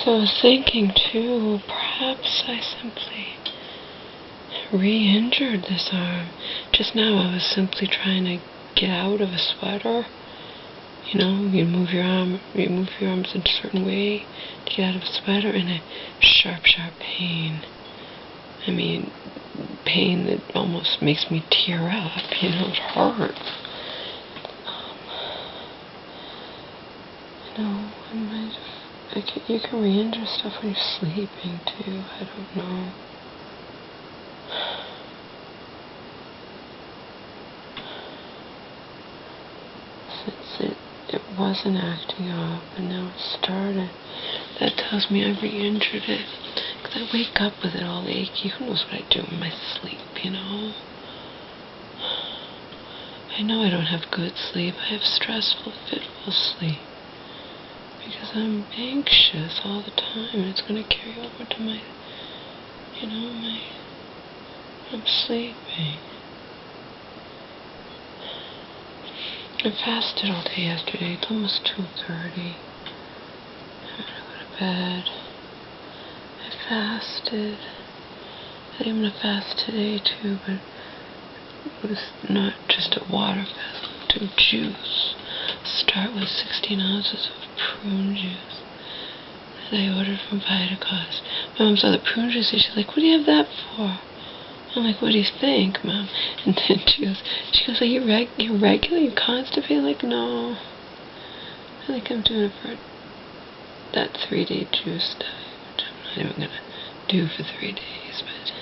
So I was thinking too, perhaps I simply re-injured this arm. Just now I was simply trying to get out of a sweater. You know, you move your arms in a certain way to get out of a sweater, and a sharp, sharp pain. I mean, pain that almost makes me tear up, you know, it hurts. You know, you can re-injure stuff when you're sleeping too, I don't know. Since it wasn't acting up, and now it started, that tells me I re-injured it. Because I wake up with it all achy. Who knows what I do in my sleep, you know? I know I don't have good sleep. I have stressful, fitful sleep. Because I'm anxious all the time, and it's going to carry over to my, you know, I'm sleeping. I fasted all day yesterday. It's almost 2:30. I'm going to go to bed. I fasted. I think I'm going to fast today too, but it was not just a water fast. I'm going to do juice. Start with 16 ounces of prune juice that I ordered from Vitacost. My mom saw the prune juice and she's like, "What do you have that for?" I'm like, "What do you think, Mom?" And then she goes, "Are you regular? You constipated?" I'm like, "No. I think I'm doing it for that 3-day juice diet, which I'm not even going to do for 3 days, but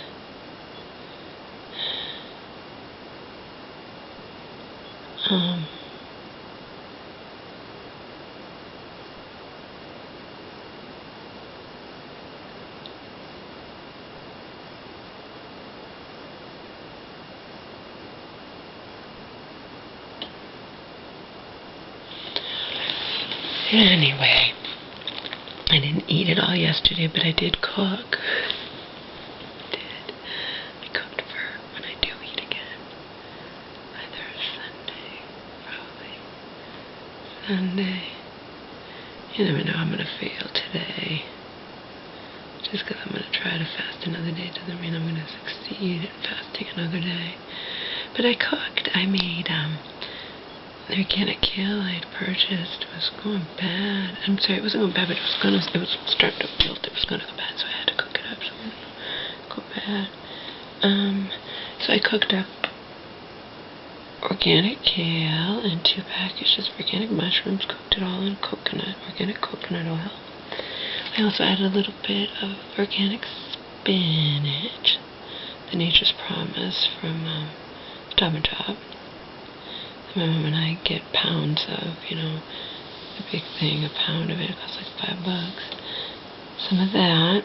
anyway, I didn't eat it all yesterday, but I did cook. I cooked for when I do eat again. Either Sunday, probably. Sunday. You never know, I'm going to fail today. Just because I'm going to try to fast another day doesn't mean I'm going to succeed at fasting another day. But I cooked. I made, the organic kale I had purchased was going bad. I'm sorry, it wasn't going bad, but it was starting to wilt. It was going to go bad, so I had to cook it up so it wouldn't go bad. So I cooked up organic kale and 2 packages of organic mushrooms, cooked it all in organic coconut oil. I also added a little bit of organic spinach, the Nature's Promise from Stop and Shop. My mom and I get pounds of, you know, a big thing, a pound of it. It costs like $5. Some of that.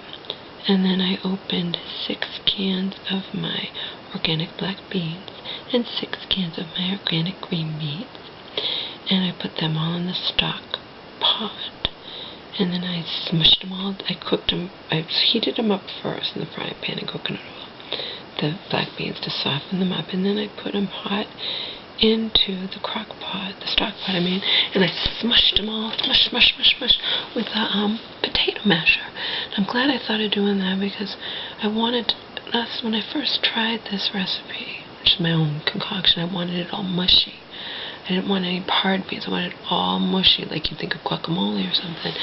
And then I opened 6 cans of my organic black beans and 6 cans of my organic green beans. And I put them all in the stock pot. And then I smushed them all. I cooked them. I heated them up first in the frying pan in coconut oil, the black beans, to soften them up. And then I put them hot into the crock pot, the stock pot, and I smushed them all, smush, with a potato masher. And I'm glad I thought of doing that because when I first tried this recipe, which is my own concoction, I wanted it all mushy. I didn't want any hard beans. I wanted it all mushy, like you think of guacamole or something.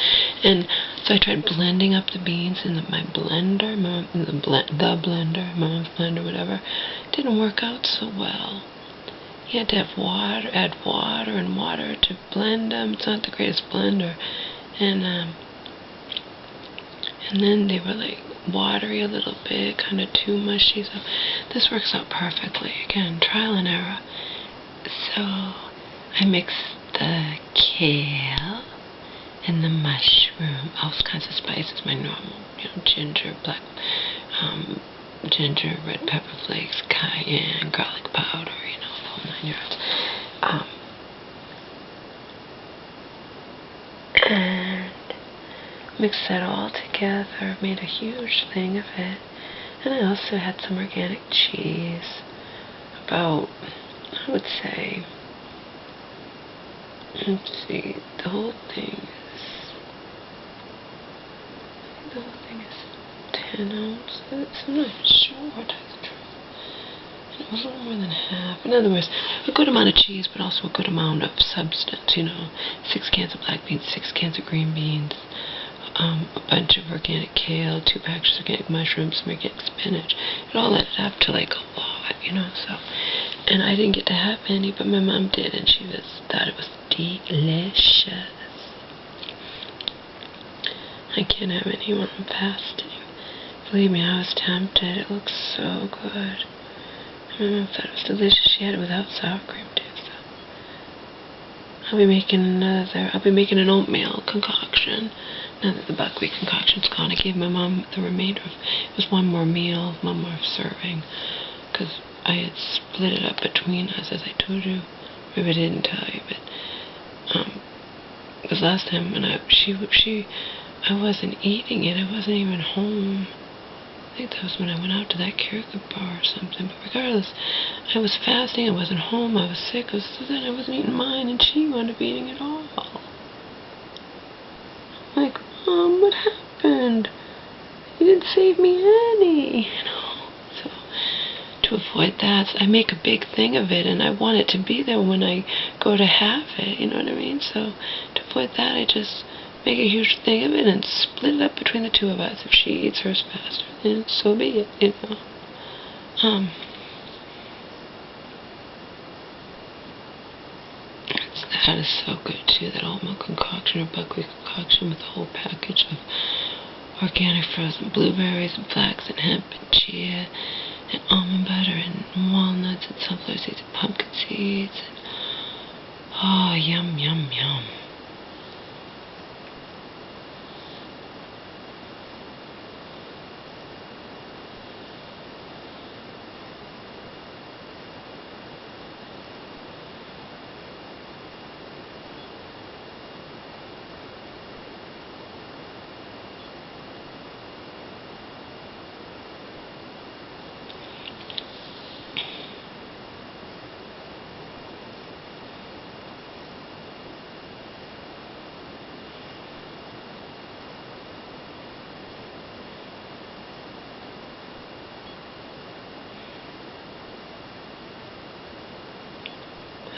And so I tried blending up the beans in my blender, my mom's blender, whatever. It didn't work out so well. You had to have add water to blend them. It's not the greatest blender. And then they were like watery a little bit, kind of too mushy. So this works out perfectly. Again, trial and error. So I mixed the kale and the mushroom, all kinds of spices, my normal, ginger, ginger, red pepper flakes, cayenne, garlic powder, the whole 9 yards. And mixed that all together, made a huge thing of it. And I also had some organic cheese, about, I would say, let's see, the whole thing is the whole thing is 10 ounces. I'm not even sure what type of truth. It was a little more than half. In other words, a good amount of cheese, but also a good amount of substance, you know. 6 cans of black beans, 6 cans of green beans, a bunch of organic kale, 2 packages of organic mushrooms, some organic spinach. It all added up to like a lot, you know, so. And I didn't get to have any, but my mom did, and she thought it was delicious. I can't have any when I'm fasting. Believe me, I was tempted. It looks so good. My mom thought it was delicious. She had it without sour cream too, so. I'll be making an oatmeal concoction. Now that the buckwheat concoction's gone, I gave my mom the remainder of, it was one more meal, one more serving, because I had split it up between us, as I told you. Maybe I didn't tell you, but, because last time when I wasn't eating it, I wasn't even home. I think that was when I went out to that karaoke bar or something, but regardless, I was fasting, I wasn't home, I was sick, so then I wasn't eating mine, and she wound up eating it all. I'm like, Mom, what happened? You didn't save me any, you know. So, to avoid that, I make a big thing of it, and I want it to be there when I go to have it, you know what I mean? So, to avoid that, I just make a huge thing of it and split it up between the two of us. If she eats hers faster, then so be it, you know. That is so good too, that oatmeal concoction or buckwheat concoction with a whole package of organic frozen blueberries and flax and hemp and chia and almond butter and walnuts and sunflower seeds and pumpkin seeds. And, oh, yum, yum, yum.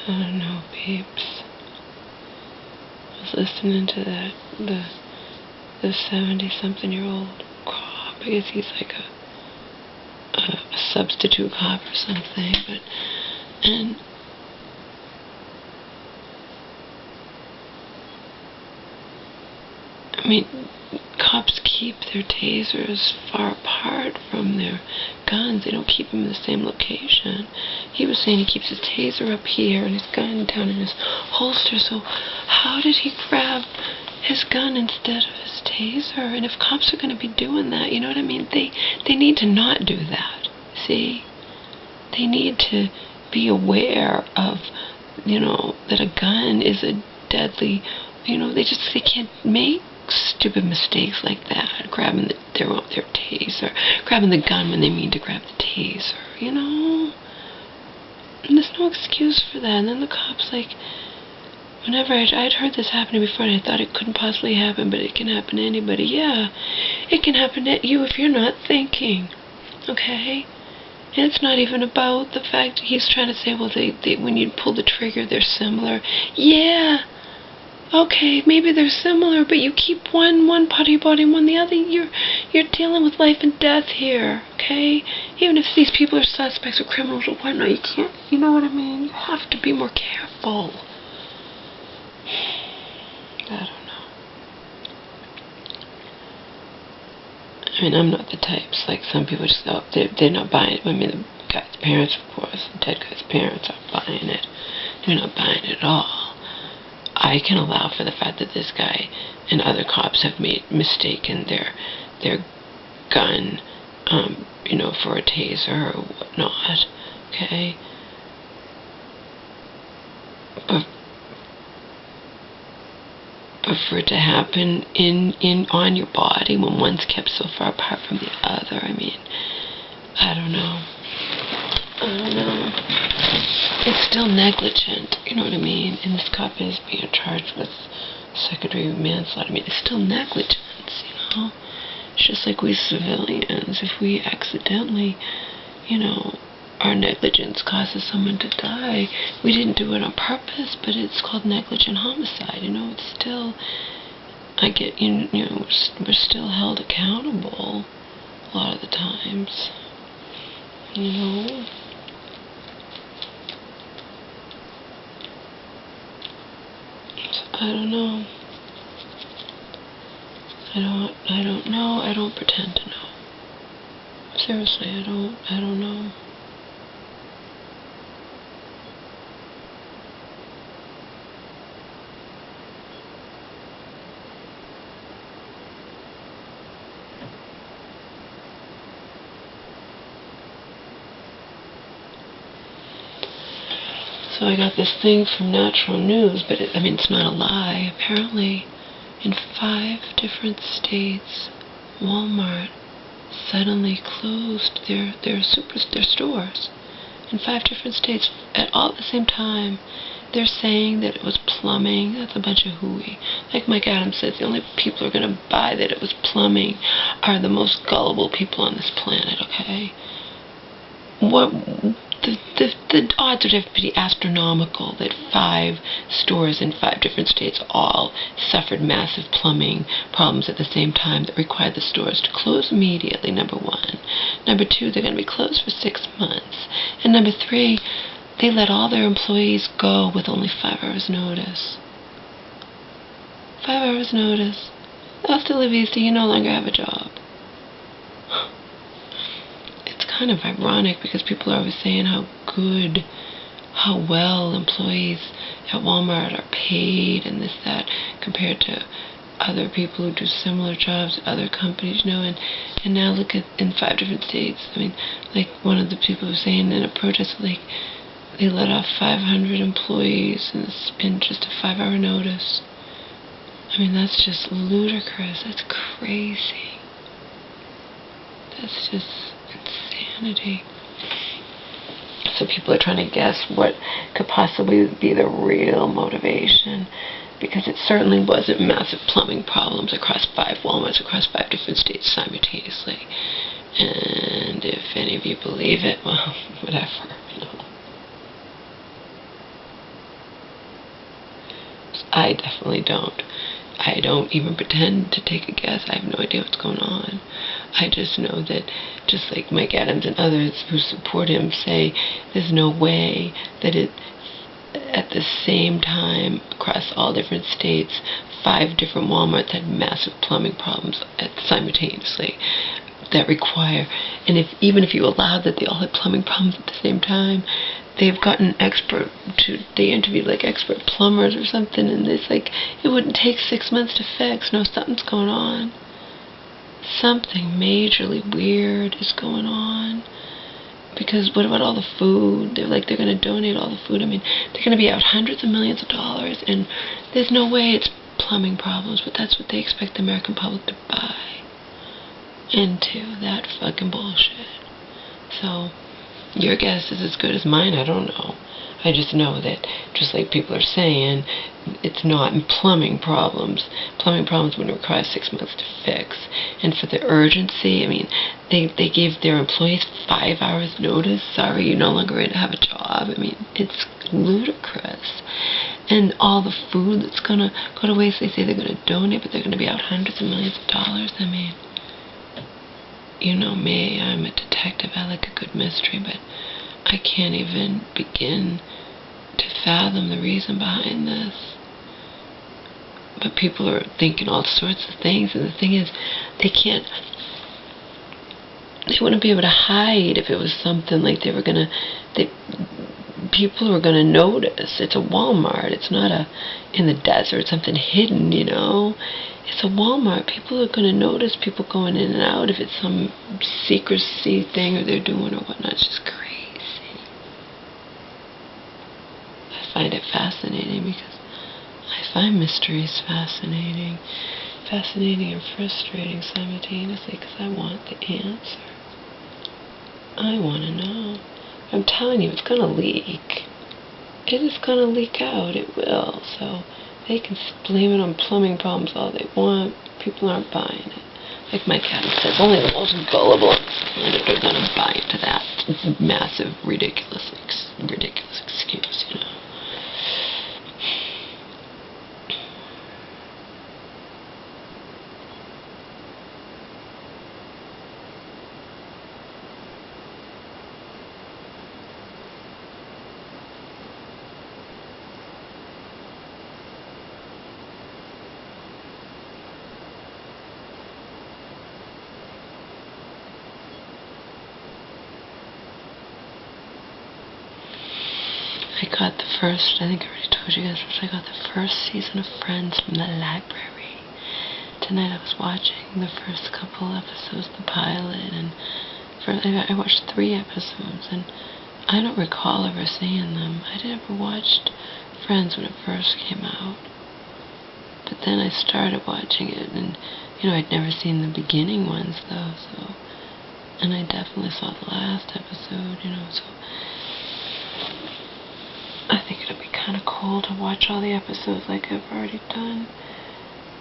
I don't know, peeps. I was listening to that, the 70-something-year-old cop. I guess he's like a substitute cop or something, and I mean, cops keep their tasers far apart from their guns. They don't keep them in the same location. He was saying he keeps his taser up here and his gun down in his holster, so how did he grab his gun instead of his taser? And if cops are going to be doing that, you know what I mean? They need to not do that, see? They need to be aware of, you know, that a gun is a deadly, you know, they can't make stupid mistakes like that, grabbing their taser, grabbing the gun when they mean to grab the taser, you know? And there's no excuse for that. And then the cops, like, whenever I'd heard this happening before, and I thought it couldn't possibly happen, but it can happen to anybody. Yeah, it can happen to you if you're not thinking, okay? And it's not even about the fact he's trying to say, well, they when you pull the trigger, they're similar. Yeah. Okay, maybe they're similar, but you keep one part of your body and one the other. You're dealing with life and death here, okay? Even if these people are suspects or criminals or whatnot, you can't, you know what I mean? You have to be more careful. I don't know. I mean, I'm not the types, like some people just go, they're not buying it. I mean, the guy's parents, of course, the dead guy's parents aren't buying it. They're not buying it at all. I can allow for the fact that this guy and other cops have mistaken their gun, you know, for a taser or whatnot, okay? But for it to happen on your body when one's kept so far apart from the other, I mean, I don't know. It's still negligent, you know what I mean? And this cop is being charged with second-degree manslaughter. I mean, it's still negligence, you know? just like we civilians. If we accidentally, our negligence causes someone to die, we didn't do it on purpose, but it's called negligent homicide. It's still, we're still held accountable a lot of the times. I don't know. I don't know. I don't pretend to know. Seriously, I don't know. So I got this thing from Natural News, but it's not a lie. Apparently, in 5 different states, Walmart suddenly closed their stores. In 5 different states, at all at the same time. They're saying that it was plumbing. That's a bunch of hooey. Like Mike Adams says, the only people who are going to buy that it was plumbing are the most gullible people on this planet, okay? The odds are pretty astronomical that 5 stores in 5 different states all suffered massive plumbing problems at the same time that required the stores to close immediately, number 1. Number 2, they're going to be closed for 6 months. And number 3, they let all their employees go with only 5 hours notice. 5 hours notice. Hasta la vista, you no longer have a job. Kind of ironic because people are always saying how well employees at Walmart are paid and this, that, compared to other people who do similar jobs at other companies, and now look at in 5 different states. Like one of the people was saying in a protest, like they let off 500 employees in just a 5-hour notice. That's just ludicrous. That's crazy. That's just insanity. So people are trying to guess what could possibly be the real motivation, because it certainly wasn't massive plumbing problems across 5 Walmarts across 5 different states simultaneously. And if any of you believe it, well, whatever. I definitely don't. I don't even pretend to take a guess. I have no idea what's going on. I just know that, just like Mike Adams and others who support him say, there's no way that at the same time, across all different states, 5 different Walmarts had massive plumbing problems simultaneously that require, and even if you allowed that they all had plumbing problems at the same time, they've gotten they interviewed like expert plumbers or something, and it's like, it wouldn't take 6 months to fix. No, something's going on. Something majorly weird is going on. Because what about all the food? They're going to donate all the food. They're going to be out hundreds of millions of dollars, and there's no way it's plumbing problems, but that's what they expect the American public to buy into. That fucking bullshit. So, your guess is as good as mine. I don't know. I just know that, just like people are saying, it's not plumbing problems. Plumbing problems would require 6 months to fix. And for the urgency, they gave their employees 5 hours notice. Sorry, you're no longer going to have a job. It's ludicrous. And all the food that's going to go to waste, they say they're going to donate, but they're going to be out hundreds of millions of dollars. You know me, I'm a detective. I like a good mystery, but I can't even begin to fathom the reason behind this. But people are thinking all sorts of things, and the thing is, they wouldn't be able to hide if it was something like people were gonna notice. It's a Walmart. It's not in the desert, something hidden, It's a Walmart. People are gonna notice people going in and out if it's some secrecy thing or they're doing or whatnot. It's just crazy. I find it fascinating because I find mysteries fascinating and frustrating simultaneously, because I want the answer. I want to know. I'm telling you, it's going to leak. It is going to leak out. It will. So they can blame it on plumbing problems all they want. People aren't buying it. Like my cat says, only the most gullible and are going to buy into that massive, ridiculous excuse, you know. I got the first, I think I already told you guys, I got the first season of Friends from the library. Tonight I was watching the first couple episodes, the pilot, and I watched 3 episodes, and I don't recall ever seeing them. I never watched Friends when it first came out. But then I started watching it, and, you know, I'd never seen the beginning ones, though, so, and I definitely saw the last episode, you know, so I think it'll be kind of cool to watch all the episodes like I've already done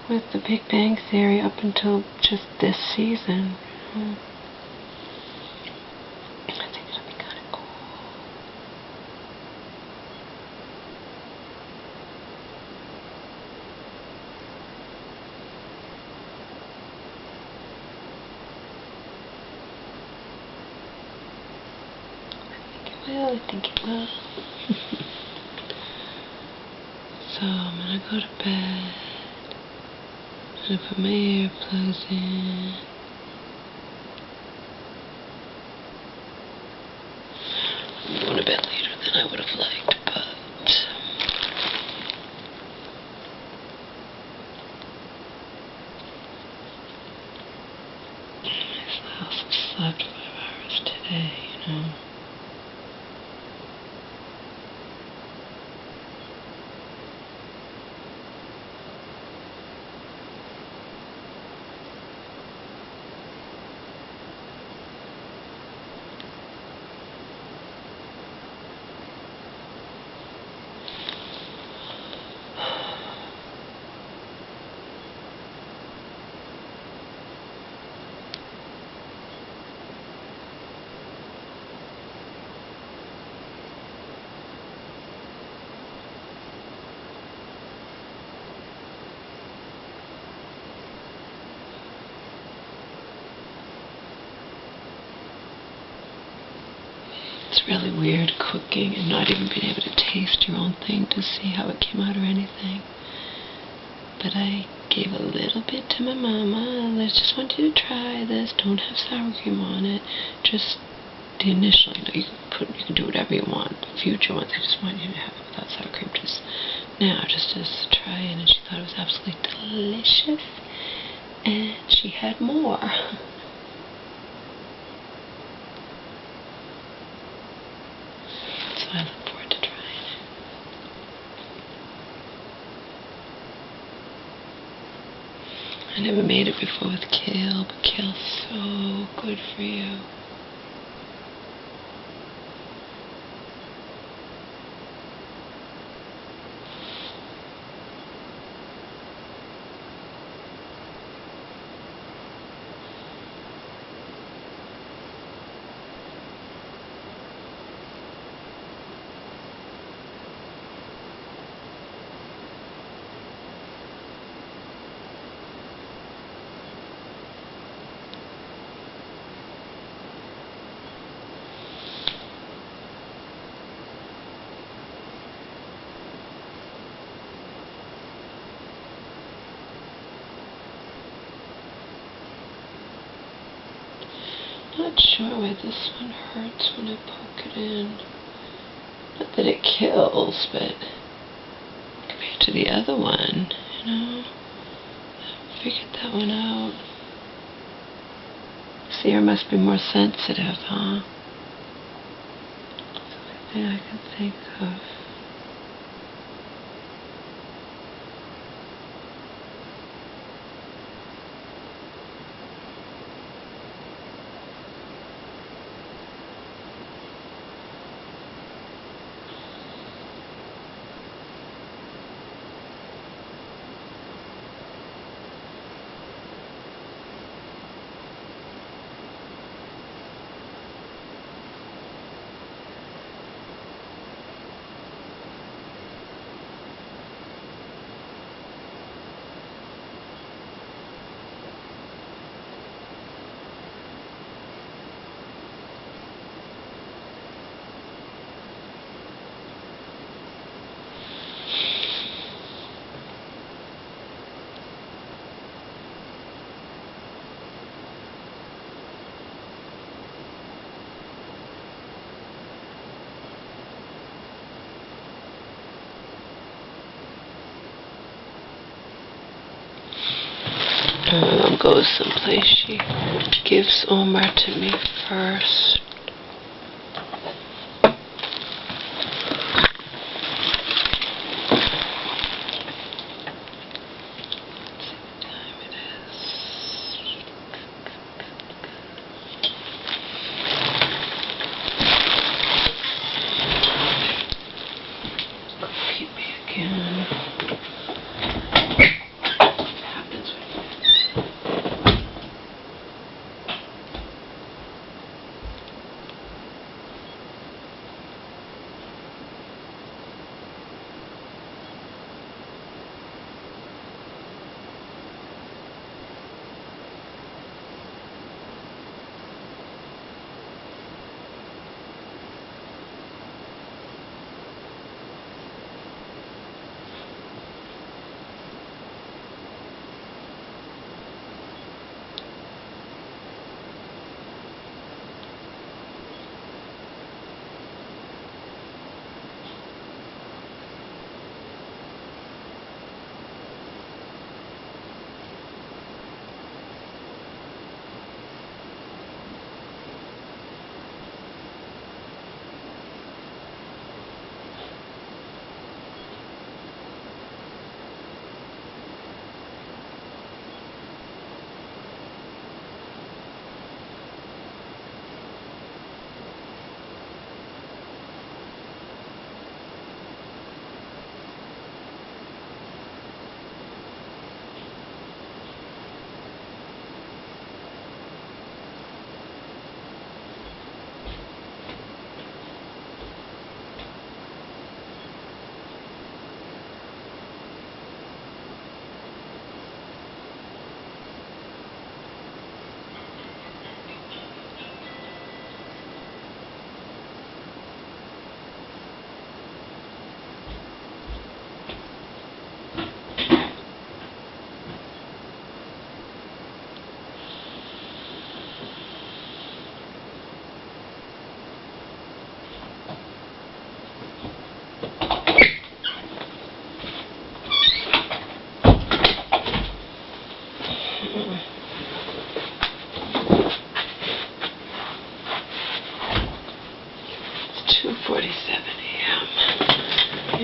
with the Big Bang Theory up until just this season. You know? I think it'll be kind of cool. I think it will. So I'm gonna go to bed. I'm gonna put my earplugs in. I'm going to bed later than I would have liked, but I also slept 5 hours today, you know. It's really weird cooking and not even being able to taste your own thing to see how it came out or anything. But I gave a little bit to my mama. I just want you to try this. Don't have sour cream on it. Just the initial, you know, you can do whatever you want. The future ones, I just want you to have it without sour cream. Just now, just try it. And she thought it was absolutely delicious. And she had more. So I look forward to trying it. I never made it before with kale, but kale's so good for you. Not sure why this one hurts when I poke it in. Not that it kills, but compared to the other one, you know, I figured that one out. This ear must be more sensitive, huh? That's the only thing I can think of. mom goes someplace, she gives Omar to me first.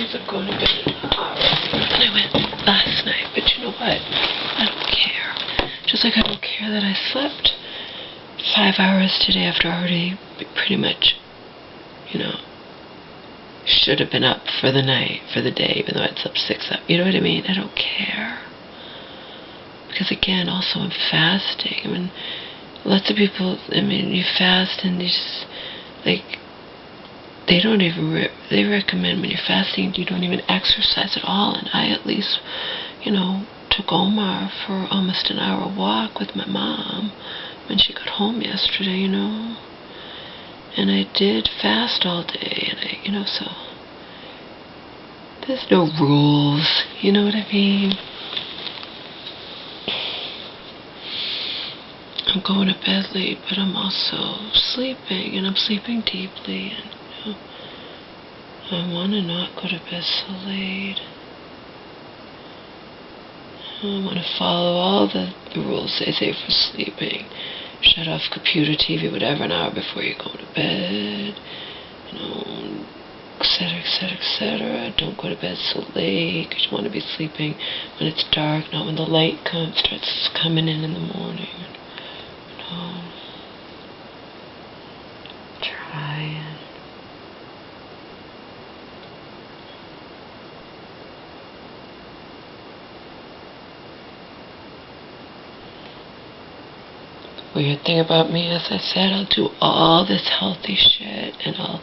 I'm going to bed and I went last night, but you know what? I don't care. Just like I don't care that I slept 5 hours today after I already pretty much, you know, should have been up for the night, for the day, even though I'd slept 6 up. You know what I mean? I don't care. Because again, also I'm fasting. I mean, lots of people, I mean, you fast and you just, like, they don't even, they recommend when you're fasting, you don't even exercise at all. And I at least, you know, took Omar for almost an hour walk with my mom when she got home yesterday, you know. And I did fast all day, and I, you know, so there's no rules, you know what I mean? I'm going to bed late, but I'm also sleeping, and I'm sleeping deeply, and you know, I want to not go to bed so late. I want to follow all the rules they say for sleeping. Shut off computer, TV, whatever, an hour before you go to bed. You know, etc., etc., etc. Don't go to bed so late, because you want to be sleeping when it's dark, not when the light starts coming in the morning. You know, trying. Weird thing about me, as I said, I'll do all this healthy shit, and I'll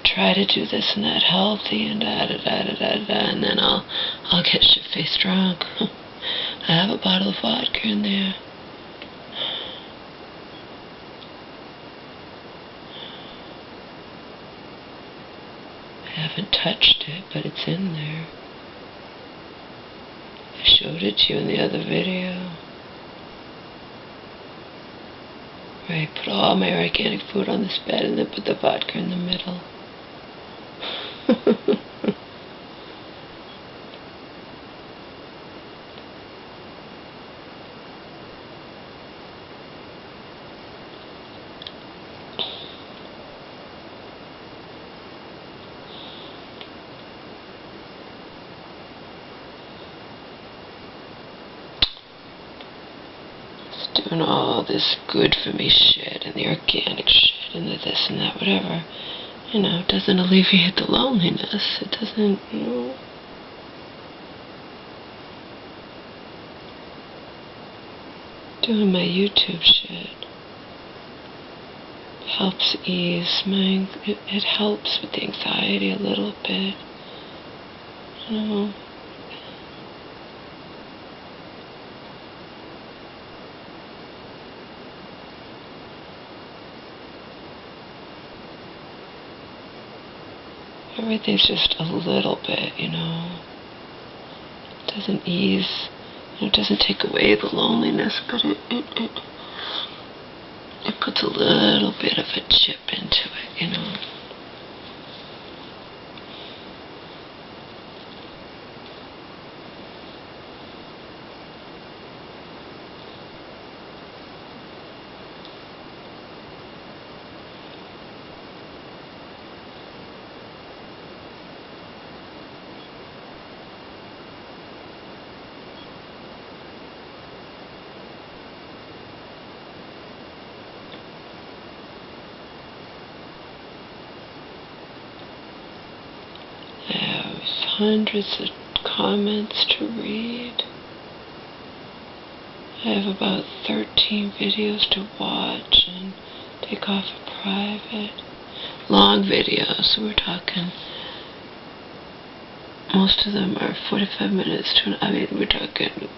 try to do this and that healthy, and and then I'll get shit-faced drunk. I have a bottle of vodka in there. I haven't touched it, but it's in there. I showed it to you in the other video. Right, put all my organic food on this bed and then put the vodka in the middle. doing all this good for me shit and the organic shit and the this and that, whatever, you know, it doesn't alleviate the loneliness. It doesn't, you know. Doing my YouTube shit helps ease my, it helps with the anxiety a little bit, you know. Everything's just a little bit, you know. It doesn't ease, you know, it doesn't take away the loneliness, but it puts a little bit of a chip into it, you know. Hundreds of comments to read. I have about 13 videos to watch and take off a private. Long videos, we're talking, most of them are 45 minutes to, I mean, we're talking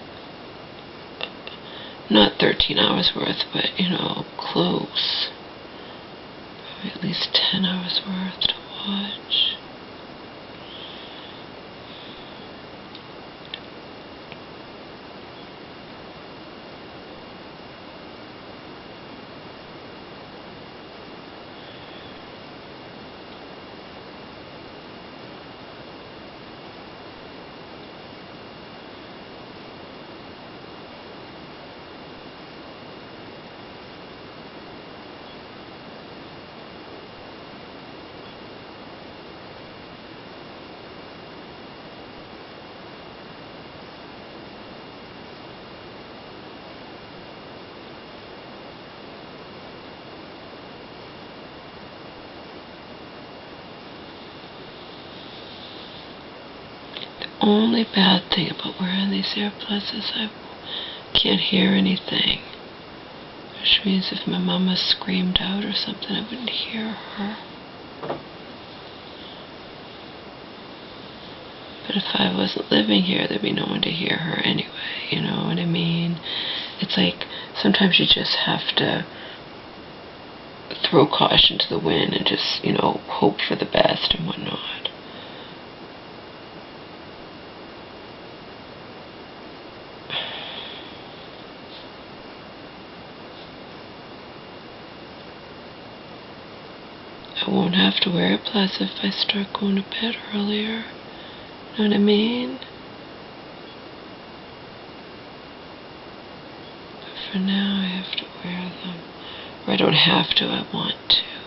not 13 hours worth, but, you know, close. Probably at least 10 hours worth to watch. Only bad thing about wearing these earplugs is I can't hear anything, which means if my mama screamed out or something, I wouldn't hear her. But if I wasn't living here, there'd be no one to hear her anyway, you know what I mean? It's like sometimes you just have to throw caution to the wind and just, you know, hope for the best and whatnot. I won't have to wear earplugs if I start going to bed earlier. You know what I mean? But for now I have to wear them. Or I don't have to, I want to.